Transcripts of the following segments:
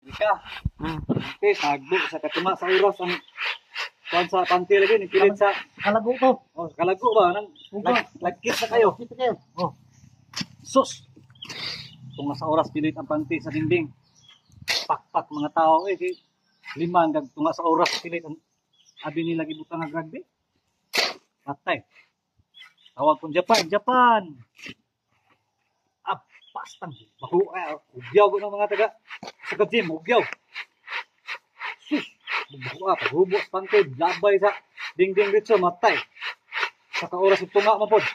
Ika. Okay, sagbo sa katuma sa oras ang kuan sa panty lagi ni pilit sa Kalago to. oh, kalago ba nang lagkit sa kayo. Kita kayo. Oh. Sus. Kung sa oras pilit ang panty sa dingding. Pakpak mga tao eh si lima hanggang tunga sa oras pilit ang abi nila gibutang nga rugby. Patay. Tawag pun Japan. Pastang bahu ugyaw ko ng mga taga sa gym ugyaw. Sus, bahu paghubos pangkay labay sa dingding dito matay. Sa oras ug tunga man pod.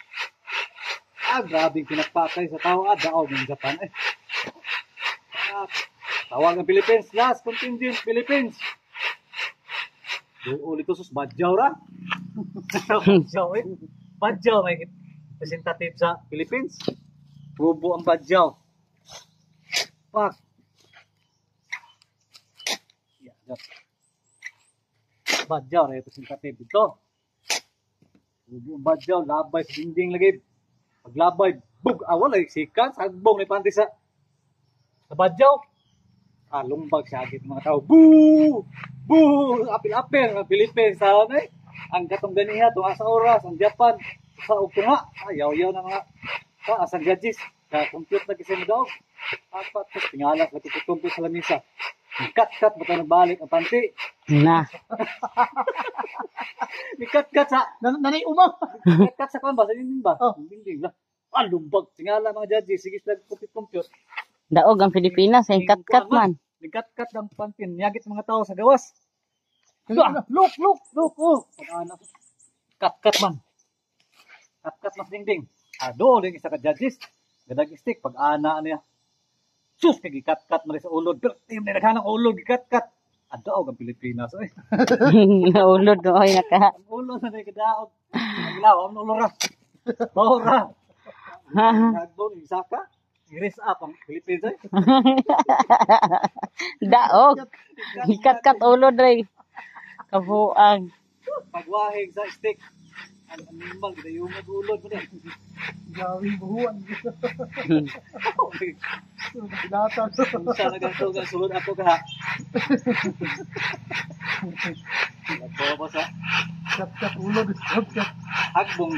Grabe pinagpatay sa tao daog ng Japan eh. Tawag ng Philippines last contingent Philippines. Duol ito sus badyaw ra. Badyaw eh. Badyaw may representative sa Philippines. Bubo ang badyaw. Pak. Badyaw na ito sintatib ito. Bubo ang badyaw. Labay sa dingding lagi. Paglabay, bug. Awal ay sikan. Sagbong na panty sa badyaw. Lumbag siya agit mga tao. Boo! Boo! Apil-apil ng Philippines. Saan eh? Ang katong ganiha, tunga sa oras. Ang Japan, sa utunga. Ayaw-yaw na mga asang gadgets, compute na kasi mo daw. Apat, tingalas, natutumpit sa lamisa. Kat-kat, ba't na balik ang panty? Na. Kat-kat sa... Nanay uma. Kat-kat sa kamba, sa dinding ba? Oh. Dinding lang. Lumbag, tingala mga judges, sige sila compute. Daog ang Pilipinas, ay kat-kat man. Kat-kat ang panty, niyagit mga tao sa gawas. Look, oh. Kat-kat man. Kat-kat mas dingding. Doon yung isa ka judges. Gadag stick. Pag ana niya. Sus! Kagikat-kat mo rin sa ulod. Pero yung naghanang ulod. Gikat-kat. Daog ang Pilipinas. Ulod no. Ay, naka. Ang ulod na rin kadaog. Naglaw. Ang ulora. Maura. Nagdoon yung isa ka. I-raise up ang Pilipinas. Daog. Ikat-kat ulod rin. Kabuang. Pagwahig sa stick. Ang animal, kita yung mag-ulod mo din. Gawing buhuan. Binata. Kung saan naganto ka, sulod ako ka. Ako ba sa? Kat-kat ulod. Hagbong